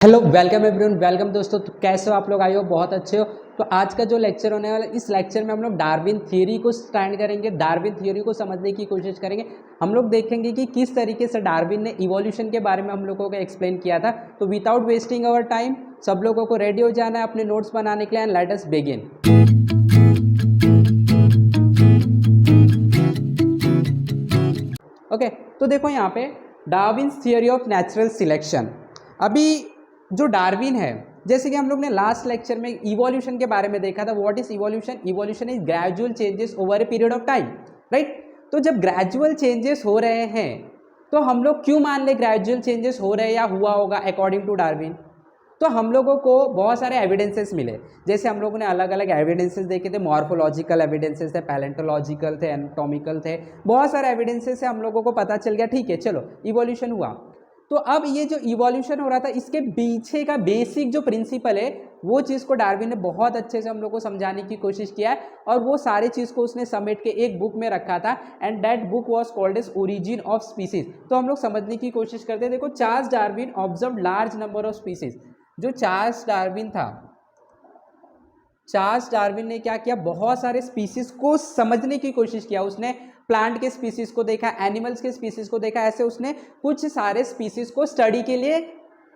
Hello welcome everyone, welcome दोस्तों। तो कैसे हो आप लोग? आए हो बहुत अच्छे हो। तो आज का जो लेक्चर होने वाला है, इस लेक्चर में हम लोग डार्विन थ्योरी को स्टैंड करेंगे, डार्विन थ्योरी को समझने की कोशिश करेंगे। हम लोग देखेंगे कि किस तरीके से डार्विन ने इवोल्यूशन के बारे में हम लोगों को एक्सप्लेन किया था। तो विदाउट वेस्टिंग आवर टाइम सब लोगों को रेडी हो जाना है अपने नोट्स बनाने के लिए, and let us begin. Okay, तो देखो यहाँ पे Darwin's theory of natural selection. अभी जो डार्विन है, जैसे कि हम लोग ने लास्ट लेक्चर में इवोल्यूशन के बारे में देखा था। What is evolution? Evolution is gradual changes over a period of time, right. तो जब ग्रेजुअल चेंजेस हो रहे हैं तो हम लोग क्यों मान ले ग्रेजुअल चेंजेस हो रहे हैं या हुआ होगा अकॉर्डिंग टू डार्विन? तो हम लोगों को बहुत सारे एविडेंसेस मिले। जैसे हम लोगों ने अलग अलग एविडेंसेस देखे थे, मॉर्फोलॉजिकल एविडेंसेस थे, पैलेंटोलॉजिकल थे, एनाटॉमिकल थे, बहुत सारे एविडेंसेस से हम लोगों को पता चल गया ठीक है चलो इवोल्यूशन हुआ। तो अब ये जो इवोल्यूशन हो रहा था, इसके पीछे का बेसिक जो प्रिंसिपल है वो चीज़ को डार्विन ने बहुत अच्छे से हम लोग को समझाने की कोशिश किया है, और वो सारी चीज़ को उसने समेट के एक बुक में रखा था, and that book was called as origin of species. तो हम लोग समझने की कोशिश करते हैं। देखो, Charles Darwin observe large number of species. जो चार्ल्स डार्विन था, चार्ल्स डार्विन ने क्या किया, बहुत सारे स्पीसीज को समझने की कोशिश किया। उसने प्लांट के स्पीसीज को देखा, एनिमल्स के स्पीसीज को देखा, ऐसे उसने कुछ सारे स्पीसीज को स्टडी के लिए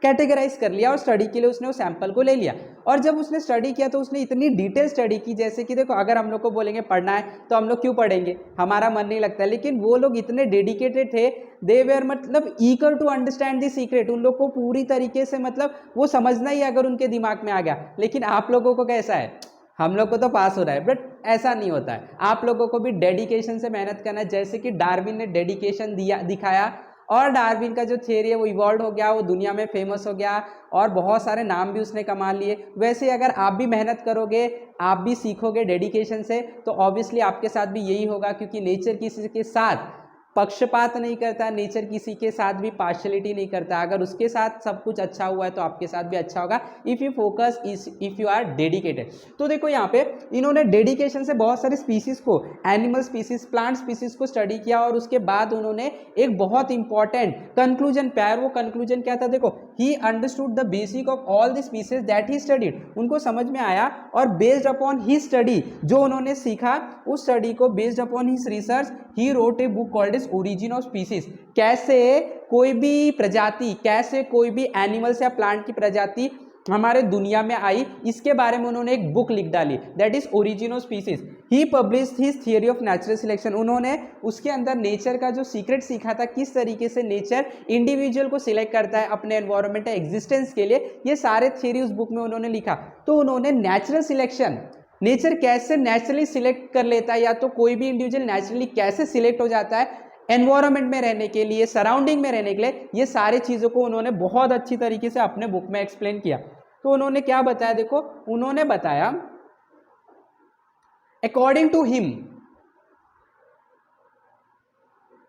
कैटेगराइज कर लिया, और स्टडी के लिए उसने उस सैंपल को ले लिया। और जब उसने स्टडी किया तो उसने इतनी डिटेल स्टडी की, जैसे कि देखो अगर हम लोग को बोलेंगे पढ़ना है तो हम लोग क्यों पढ़ेंगे, हमारा मन नहीं लगता है। लेकिन वो लोग इतने डेडिकेटेड थे, दे वेर मतलब eager to understand the secret. उन लोग को पूरी तरीके से मतलब वो समझना ही अगर उनके दिमाग में आ गया। लेकिन आप लोगों को कैसा है, हम लोग को तो पास हो रहा है, बट ऐसा नहीं होता है। आप लोगों को भी डेडिकेशन से मेहनत करना है, जैसे कि डार्विन ने डेडिकेशन दिखाया, और डार्विन का जो थियरी है वो इवॉल्व हो गया, वो दुनिया में फेमस हो गया, और बहुत सारे नाम भी उसने कमा लिए। वैसे अगर आप भी मेहनत करोगे, आप भी सीखोगे डेडिकेशन से, तो ऑब्वियसली आपके साथ भी यही होगा, क्योंकि नेचर किसी के साथ पक्षपात नहीं करता, नेचर किसी के साथ भी पार्शलिटी नहीं करता। अगर उसके साथ सब कुछ अच्छा हुआ है तो आपके साथ भी अच्छा होगा, if you focus, if you are dedicated. तो देखो यहाँ पे इन्होंने डेडिकेशन से बहुत सारे स्पीसीज को, एनिमल स्पीसीज, प्लांट स्पीसीज को स्टडी किया, और उसके बाद उन्होंने एक बहुत इंपॉर्टेंट कंक्लूजन पाया। वो कंक्लूजन क्या था? देखो, he understood the basic of all the species that he studied. उनको समझ में आया, और बेस्ड अपॉन ही स्टडी, जो उन्होंने सीखा उस स्टडी को based upon his research, he wrote a book called is origin of species. कैसे कोई भी प्रजाति, कैसे कोई भी एनिमल्स या प्लांट की प्रजाति हमारे दुनिया में आई, इसके बारे में उन्होंने एक बुक लिख डाली, that is origin of species. He published his theory of natural selection. उन्होंने उसके अंदर नेचर का जो सीक्रेट सीखा था, किस तरीके से नेचर इंडिविजुअल को सिलेक्ट करता है अपने एनवायरमेंट एग्जिस्टेंस के लिए, ये सारे थियरी उस बुक में उन्होंने लिखा। तो उन्होंने नेचुरल सिलेक्शन, नेचर कैसे नेचुरली सिलेक्ट कर लेता है, या तो कोई भी इंडिविजुअल नेचुरली कैसे सिलेक्ट हो जाता है एनवायरमेंट में रहने के लिए, सराउंडिंग में रहने के लिए, ये सारी चीज़ों को उन्होंने बहुत अच्छी तरीके से अपने बुक में एक्सप्लेन किया। तो उन्होंने क्या बताया? देखो, उन्होंने बताया according to him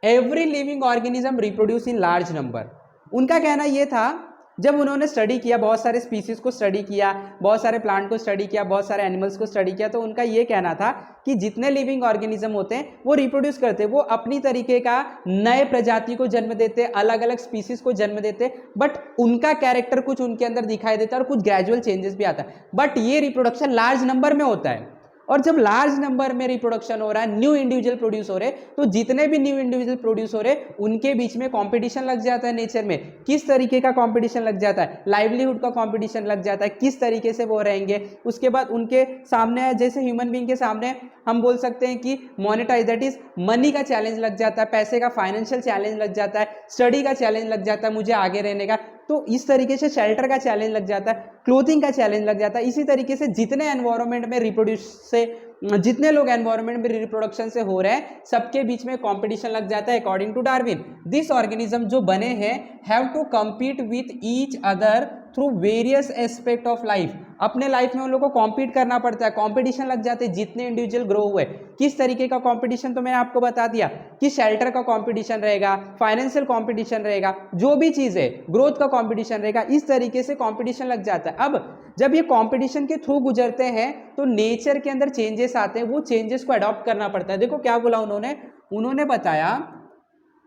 every living organism reproduce in large number. उनका कहना यह था, जब उन्होंने स्टडी किया, बहुत सारे स्पीसीज को स्टडी किया, बहुत सारे प्लांट को स्टडी किया, बहुत सारे एनिमल्स को स्टडी किया, तो उनका ये कहना था कि जितने लिविंग ऑर्गेनिज्म होते हैं वो रिप्रोड्यूस करते हैं, वो अपनी तरीके का नए प्रजाति को जन्म देते, अलग अलग स्पीसीज को जन्म देते, बट उनका कैरेक्टर कुछ उनके अंदर दिखाई देता है, और कुछ ग्रेजुअल चेंजेस भी आता है। बट ये रिप्रोडक्शन लार्ज नंबर में होता है, और जब लार्ज नंबर में रिप्रोडक्शन हो रहा है, न्यू इंडिविजुअल प्रोड्यूस हो रहे, तो जितने भी न्यू इंडिविजुअल प्रोड्यूस हो रहे, उनके बीच में कंपटीशन लग जाता है। नेचर में किस तरीके का कंपटीशन लग जाता है? लाइवलीहुड का कंपटीशन लग जाता है, किस तरीके से वो रहेंगे। उसके बाद उनके सामने, जैसे ह्यूमन बीइंग के सामने हम बोल सकते हैं कि मोनेटाइज, दैट इज मनी का चैलेंज लग जाता है, पैसे का, फाइनेंशियल चैलेंज लग जाता है, स्टडी का चैलेंज लग जाता है, मुझे आगे रहने का। तो इस तरीके से शेल्टर का चैलेंज लग जाता है, क्लोथिंग का चैलेंज लग जाता है। इसी तरीके से जितने एनवायरनमेंट में रिप्रोड्यूस से, जितने लोग एनवायरनमेंट में रिप्रोडक्शन से हो रहे हैं, सबके बीच में कंपटीशन लग जाता है। According to Darwin, this organism जो बने हैं have to compete with each other through various aspect of life. अपने लाइफ में उन लोगों को कॉम्पीट करना पड़ता है, कंपटीशन लग जाते हैं जितने इंडिविजुअल ग्रो हुए। किस तरीके का कंपटीशन? तो मैंने आपको बता दिया कि शेल्टर का कंपटीशन रहेगा, फाइनेंशियल कंपटीशन रहेगा, जो भी चीज़ है, ग्रोथ का कंपटीशन रहेगा, इस तरीके से कंपटीशन लग जाता है। अब जब ये कंपटीशन के थ्रू गुजरते हैं तो नेचर के अंदर चेंजेस आते हैं, वो चेंजेस को अडॉप्ट करना पड़ता है। देखो क्या बोला उन्होंने बताया,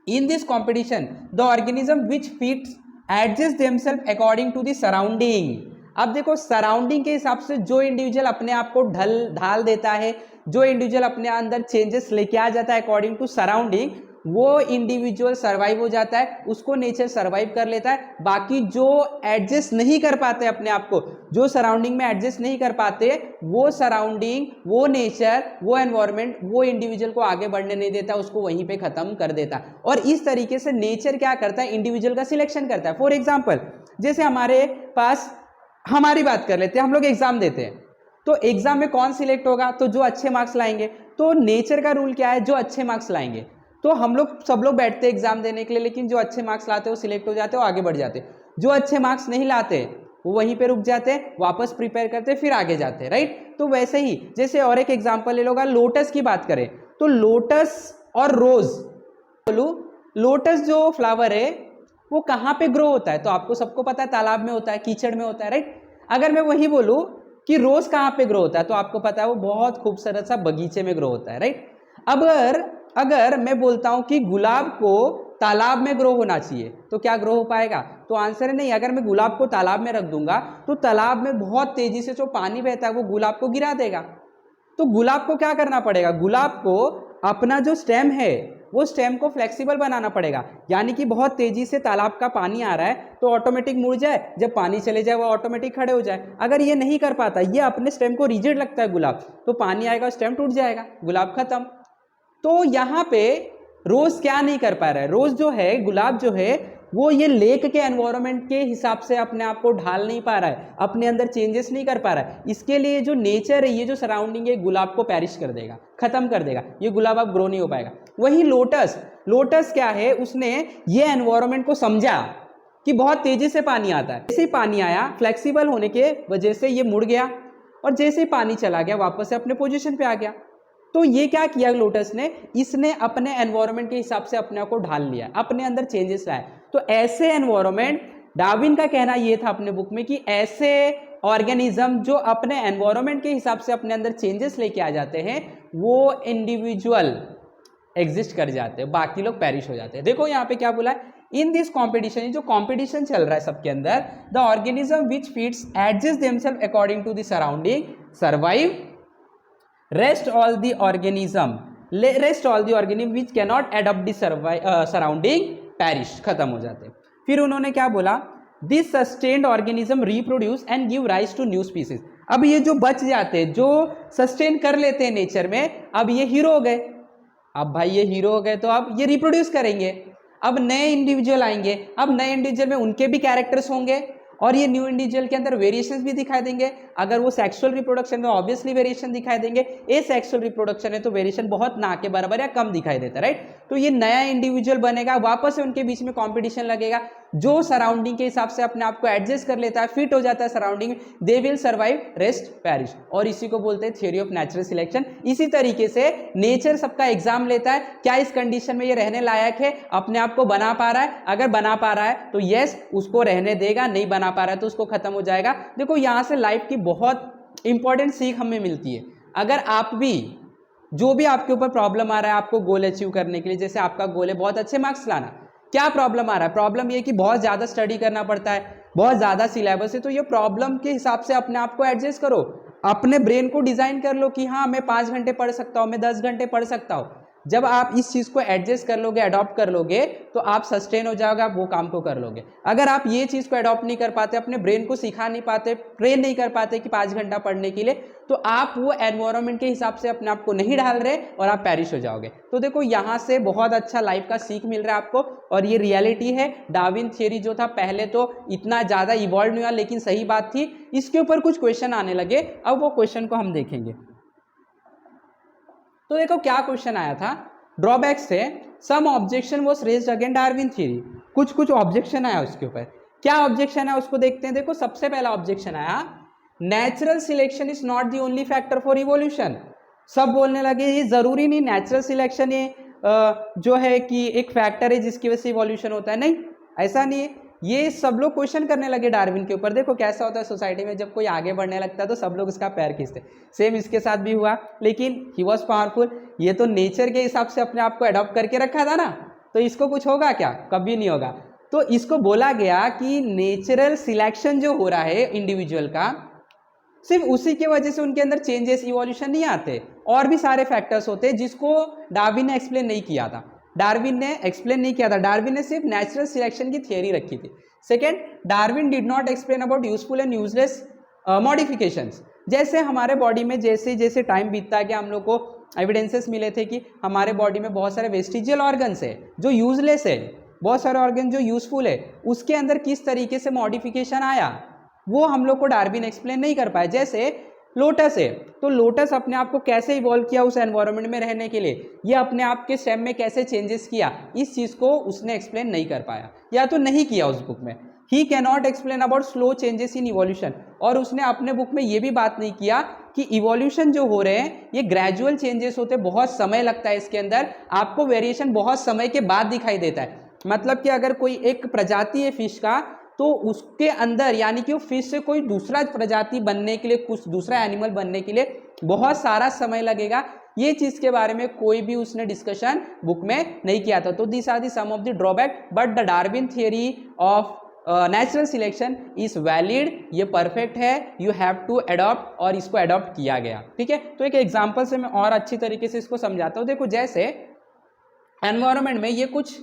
in this competition the organism which fits adjust themselves according to the surrounding. अब देखो सराउंडिंग के हिसाब से जो इंडिविजुअल अपने आप को ढाल देता है, जो इंडिविजुअल अपने अंदर चेंजेस लेके आ जाता है अकॉर्डिंग टू सराउंडिंग, वो इंडिविजुअल सरवाइव हो जाता है, उसको नेचर सरवाइव कर लेता है। बाकी जो एडजस्ट नहीं कर पाते अपने आप को, जो सराउंडिंग में एडजस्ट नहीं कर पाते, वो सराउंडिंग, वो नेचर, वो एनवायरनमेंट, वो इंडिविजुअल को आगे बढ़ने नहीं देता, उसको वहीं पे खत्म कर देता। और इस तरीके से नेचर क्या करता है, इंडिविजुअल का सिलेक्शन करता है। फॉर एग्जाम्पल, जैसे हमारे पास, हमारी बात कर लेते हैं, हम लोग एग्जाम देते हैं, तो एग्जाम में कौन सिलेक्ट होगा, तो जो अच्छे मार्क्स लाएंगे। तो नेचर का रूल क्या है, जो अच्छे मार्क्स लाएंगे। तो हम लोग सब लोग बैठते हैं एग्जाम देने के लिए, लेकिन जो अच्छे मार्क्स लाते हैं वो सिलेक्ट हो जाते हैं, वो आगे बढ़ जाते हैं। जो अच्छे मार्क्स नहीं लाते वो वहीं पे रुक जाते हैं, वापस प्रिपेयर करते हैं, फिर आगे जाते हैं, राइट। तो वैसे ही जैसे और एक एग्जाम्पल ले लो, लोटस की बात करें तो लोटस और रोज, बोलूं लोटस जो फ्लावर है वो कहाँ पे ग्रो होता है, तो आपको सबको पता है तालाब में होता है, कीचड़ में होता है, राइट। अगर मैं वही बोलूं कि रोज कहाँ पे ग्रो होता है, तो आपको पता है वो बहुत खूबसूरत सा बगीचे में ग्रो होता है, राइट। अगर मैं बोलता हूं कि गुलाब को तालाब में ग्रो होना चाहिए, तो क्या ग्रो हो पाएगा, तो आंसर है नहीं। अगर मैं गुलाब को तालाब में रख दूंगा तो तालाब में बहुत तेजी से जो पानी बहता है वो गुलाब को गिरा देगा। तो गुलाब को क्या करना पड़ेगा, गुलाब को अपना जो स्टेम है वो स्टेम को फ्लेक्सिबल बनाना पड़ेगा, यानी कि बहुत तेजी से तालाब का पानी आ रहा है तो ऑटोमेटिक मुड़ जाए, जब पानी चले जाए वो ऑटोमेटिक खड़े हो जाए। अगर ये नहीं कर पाता, ये अपने स्टेम को रिजिड लगता है गुलाब, तो पानी आएगा स्टेम टूट जाएगा, गुलाब खत्म। तो यहाँ पे रोज क्या नहीं कर पा रहा है, रोज जो है, गुलाब जो है, वो ये लेक के एनवायरनमेंट के हिसाब से अपने आप को ढाल नहीं पा रहा है, अपने अंदर चेंजेस नहीं कर पा रहा है। इसके लिए जो नेचर है, ये जो सराउंडिंग है, गुलाब को पेरिश कर देगा, खत्म कर देगा, ये गुलाब अब ग्रो नहीं हो पाएगा। वही लोटस क्या है, उसने ये एनवायरनमेंट को समझा कि बहुत तेजी से पानी आता है, जैसे ही पानी आया फ्लेक्सिबल होने के वजह से ये मुड़ गया, और जैसे ही पानी चला गया वापस से अपने पोजीशन पे आ गया। तो ये क्या किया लोटस ने, इसने अपने एनवायरनमेंट के हिसाब से अपने आप को ढाल लिया, अपने अंदर चेंजेस लाए। तो ऐसे एनवायरनमेंट, डार्विन का कहना ये था अपने बुक में कि ऐसे ऑर्गेनिज्म जो अपने एनवायरनमेंट के हिसाब से अपने अंदर चेंजेस लेके आ जाते हैं, वो इंडिविजुअल एग्जिस्ट कर जाते हैं, बाकी लोग पेरिश हो जाते हैं। देखो यहाँ पे क्या बोला है, इन दिस कॉम्पिटिशन, जो कॉम्पिटिशन चल रहा है सबके अंदर, the organism which feeds adjust themselves according to the surrounding survive, rest all the organism which cannot adapt the surrounding perish, खत्म हो जाते हैं। फिर उन्होंने क्या बोला, this sustained organism reproduce and give rise to new species। अब ये जो बच जाते हैं, जो सस्टेन कर लेते हैं नेचर में, अब ये हीरो हो गए। अब भाई ये हीरो हो गए तो अब ये रिप्रोड्यूस करेंगे, अब नए इंडिविजुअल आएंगे, अब नए इंडिविजुअल में उनके भी कैरेक्टर्स होंगे, और ये न्यू इंडिविजुअल के अंदर वेरिएशंस भी दिखाई देंगे। अगर वो सेक्सुअल रिप्रोडक्शन में ऑब्वियसली वेरिएशन दिखाई देंगे, ए सेक्सुअल रिप्रोडक्शन है तो वेरिएशन बहुत ना के बराबर या कम दिखाई देता है, राइट। तो ये नया इंडिविजुअल बनेगा, वापस से उनके बीच में कंपटीशन लगेगा, जो सराउंडिंग के हिसाब से अपने आप को एडजस्ट कर लेता है, फिट हो जाता है surrounding, they will survive, rest perish. और इसी को बोलते हैं थ्योरी ऑफ नेचुरल सिलेक्शन। इसी तरीके से नेचर सबका एग्जाम लेता है, क्या इस कंडीशन में ये रहने लायक है, अपने आप को बना पा रहा है, अगर बना पा रहा है तो यस उसको रहने देगा, नहीं बना पा रहा है तो उसको खत्म हो जाएगा। देखो यहाँ से लाइफ की बहुत इंपॉर्टेंट सीख हमें मिलती है। अगर आप भी, जो भी आपके ऊपर प्रॉब्लम आ रहा है आपको गोल अचीव करने के लिए, जैसे आपका गोल है बहुत अच्छे मार्क्स लाना, क्या प्रॉब्लम आ रहा है, प्रॉब्लम ये कि बहुत ज़्यादा स्टडी करना पड़ता है, बहुत ज़्यादा सिलेबस है, तो ये प्रॉब्लम के हिसाब से अपने आप को एडजस्ट करो, अपने ब्रेन को डिज़ाइन कर लो कि हाँ मैं 5 घंटे पढ़ सकता हूँ, मैं 10 घंटे पढ़ सकता हूँ। जब आप इस चीज़ को एडजस्ट कर लोगे, अडॉप्ट कर लोगे, तो आप सस्टेन हो जाओगे, आप वो काम को कर लोगे। अगर आप ये चीज़ को अडॉप्ट नहीं कर पाते, अपने ब्रेन को सिखा नहीं पाते, ट्रेन नहीं कर पाते कि 5 घंटा पढ़ने के लिए, तो आप वो एनवायरनमेंट के हिसाब से अपने आप को नहीं ढाल रहे और आप पेरिश हो जाओगे। तो देखो यहाँ से बहुत अच्छा लाइफ का सीख मिल रहा है आपको, और ये रियलिटी है। डार्विन थ्योरी जो था पहले तो इतना ज़्यादा इवॉल्व नहीं हुआ, लेकिन सही बात थी। इसके ऊपर कुछ क्वेश्चन आने लगे, अब वो क्वेश्चन को हम देखेंगे। तो देखो क्या क्वेश्चन आया था, ड्रॉबैक से some objection was raised against Darwin theory. कुछ ऑब्जेक्शन आया उसके ऊपर, क्या ऑब्जेक्शन है उसको देखते हैं। देखो सबसे पहला ऑब्जेक्शन आया, natural selection is not the only factor for evolution. सब बोलने लगे ये जरूरी नहीं नेचुरल सिलेक्शन ये जो है कि एक फैक्टर है जिसकी वजह से इवोल्यूशन होता है, नहीं ऐसा नहीं है। ये सब लोग क्वेश्चन करने लगे डार्विन के ऊपर। देखो कैसा होता है सोसाइटी में, जब कोई आगे बढ़ने लगता है तो सब लोग उसका पैर खींचते। सेम इसके साथ भी हुआ, लेकिन ही वॉज पावरफुल। ये तो नेचर के हिसाब से अपने आप को अडॉप्ट करके रखा था ना, तो इसको कुछ होगा क्या, कभी नहीं होगा। तो इसको बोला गया कि नेचुरल सिलेक्शन जो हो रहा है इंडिविजुअल का, सिर्फ उसी की वजह से उनके अंदर चेंजेस, इवोल्यूशन नहीं आते, और भी सारे फैक्टर्स होते हैं जिसको डार्विन ने एक्सप्लेन नहीं किया था। डार्विन ने सिर्फ नेचुरल सिलेक्शन की थियरी रखी थी। Second, Darwin did not explain about useful and useless modifications. जैसे हमारे बॉडी में जैसे जैसे टाइम बीतता गया, हम लोग को एविडेंसेस मिले थे कि हमारे बॉडी में बहुत सारे वेस्टिजियल ऑर्गन्स है जो यूजलेस है, बहुत सारे ऑर्गन जो यूजफुल है, उसके अंदर किस तरीके से मॉडिफिकेशन आया वो हम लोग को डार्विन एक्सप्लेन नहीं कर पाया। जैसे लोटस है, तो लोटस अपने आप को कैसे इवॉल्व किया उस एनवायरनमेंट में रहने के लिए, ये अपने आप के स्टेम में कैसे चेंजेस किया, इस चीज़ को उसने एक्सप्लेन नहीं कर पाया या तो नहीं किया उस बुक में। He can not explain about slow changes in evolution, और उसने अपने बुक में ये भी बात नहीं किया कि इवोल्यूशन जो हो रहे हैं ये ग्रेजुअल चेंजेस होते, बहुत समय लगता है इसके अंदर, आपको वेरिएशन बहुत समय के बाद दिखाई देता है। मतलब कि अगर कोई एक प्रजाति है फिश का, तो उसके अंदर यानी कि वो फिश से कोई दूसरा प्रजाति बनने के लिए, कुछ दूसरा एनिमल बनने के लिए बहुत सारा समय लगेगा। ये चीज़ के बारे में कोई भी उसने डिस्कशन बुक में नहीं किया था। तो this are the some of the drawback, but the Darwin theory of natural selection is valid, ये परफेक्ट है, यू हैव टू अडॉप्ट, और इसको अडॉप्ट किया गया। ठीक है, तो एक एग्जाम्पल से मैं और अच्छी तरीके से इसको समझाता हूँ। देखो, जैसे एनवायरनमेंट में ये कुछ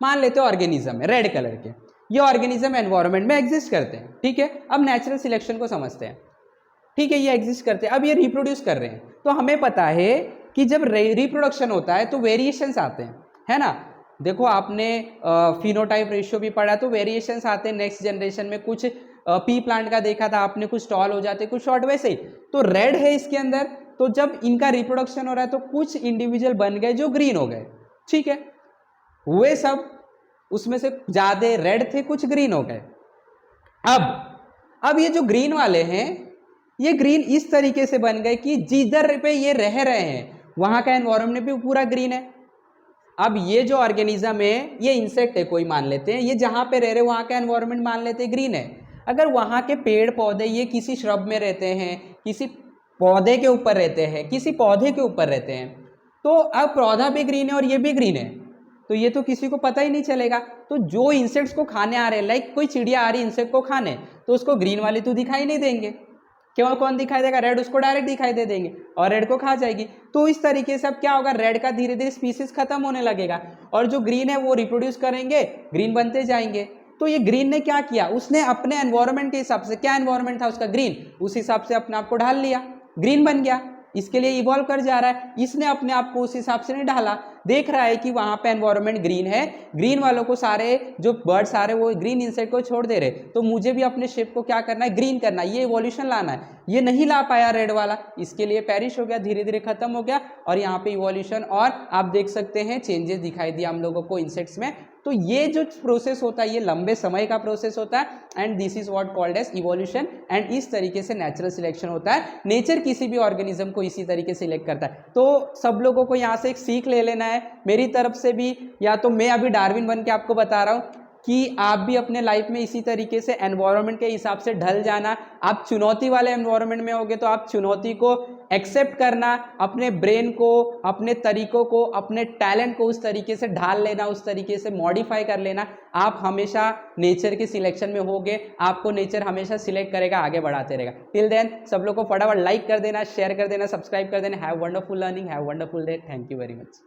मान लेते हो ऑर्गेनिज्म है रेड कलर के, ये ऑर्गेनिज्म एनवायरनमेंट में एग्जिस्ट करते हैं। ठीक है, अब नेचुरल सिलेक्शन को समझते हैं। ठीक है, ये एग्जिस्ट करते हैं, अब ये रिप्रोड्यूस कर रहे हैं, तो हमें पता है कि जब रिप्रोडक्शन होता है तो वेरिएशंस आते हैं, है ना। देखो, आपने फिनोटाइप रेशियो भी पढ़ा, तो वेरिएशंस आते हैं नेक्स्ट जनरेशन में। कुछ पी प्लांट का देखा था आपने, कुछ टॉल हो जाते, कुछ शॉर्ट, वैसे ही। तो रेड है इसके अंदर, तो जब इनका रिप्रोडक्शन हो रहा है तो कुछ इंडिविजुअल बन गए जो ग्रीन हो गए। ठीक है, वे सब उसमें से ज्यादा रेड थे, कुछ ग्रीन हो गए। अब ये जो ग्रीन वाले हैं, ये ग्रीन इस तरीके से बन गए कि जिधर पे ये रह रहे हैं वहां का एनवायरनमेंट भी पूरा ग्रीन है। अब ये जो ऑर्गेनिज्म है, ये इंसेक्ट है कोई मान लेते हैं, ये जहां पे रह रहे वहां का एनवायरनमेंट मान लेते हैं ग्रीन है। अगर वहां के पेड़ पौधे, ये किसी श्रब में रहते हैं, किसी पौधे के ऊपर रहते हैं, किसी पौधे के ऊपर रहते हैं, तो अब पौधा भी ग्रीन है और ये भी ग्रीन है, तो ये तो किसी को पता ही नहीं चलेगा। तो जो इंसेक्ट्स को खाने आ रहे हैं, लाइक कोई चिड़िया आ रही है इंसेक्ट को खाने, तो उसको ग्रीन वाले तो दिखाई नहीं देंगे, क्यों, कौन दिखाई देगा, रेड, उसको डायरेक्ट दिखाई दे देंगे और रेड को खा जाएगी। तो इस तरीके से अब क्या होगा, रेड का धीरे धीरे स्पीसीज खत्म होने लगेगा, और जो ग्रीन है वो रिप्रोड्यूस करेंगे, ग्रीन बनते जाएंगे। तो ये ग्रीन ने क्या किया, उसने अपने एनवायरनमेंट के हिसाब से, क्या एनवायरनमेंट था उसका, ग्रीन, उस हिसाब से अपने आप को ढाल लिया, ग्रीन बन गया, इसके लिए इवॉल्व कर जा रहा है। इसने अपने आप को उस हिसाब से नहीं ढाला, देख रहा है कि वहां पे एनवायरनमेंट ग्रीन है, ग्रीन वालों को सारे जो बर्ड्स आ रहे वो ग्रीन इंसेक्ट को छोड़ दे रहे, तो मुझे भी अपने शेप को क्या करना है, ग्रीन करना है, ये इवोल्यूशन लाना है। ये नहीं ला पाया रेड वाला, इसके लिए पेरिश हो गया, धीरे धीरे खत्म हो गया, और यहाँ पे इवोल्यूशन, और आप देख सकते हैं चेंजेस दिखाई दिया हम लोगों को इंसेक्ट्स में। तो ये जो प्रोसेस होता है ये लंबे समय का प्रोसेस होता है, and this is what called as evolution. And इस तरीके से नेचुरल सिलेक्शन होता है, नेचर किसी भी ऑर्गेनिज्म को इसी तरीके से सिलेक्ट करता है। तो सब लोगों को यहाँ से एक सीख ले लेना है मेरी तरफ से भी, या तो मैं अभी डार्विन बन के आपको बता रहा हूँ कि आप भी अपने लाइफ में इसी तरीके से एनवायरनमेंट के हिसाब से ढल जाना। आप चुनौती वाले एनवायरनमेंट में होगे तो आप चुनौती को एक्सेप्ट करना, अपने ब्रेन को, अपने तरीकों को, अपने टैलेंट को उस तरीके से ढाल लेना, उस तरीके से मॉडिफाई कर लेना। आप हमेशा नेचर के सिलेक्शन में होगे, आपको नेचर हमेशा सिलेक्ट करेगा, आगे बढ़ाते रहेगा। टिल देन सब लोग को फटाफट लाइक कर देना, शेयर कर देना, सब्सक्राइब कर देना। Have wonderful learning, have wonderful day, thank you very much.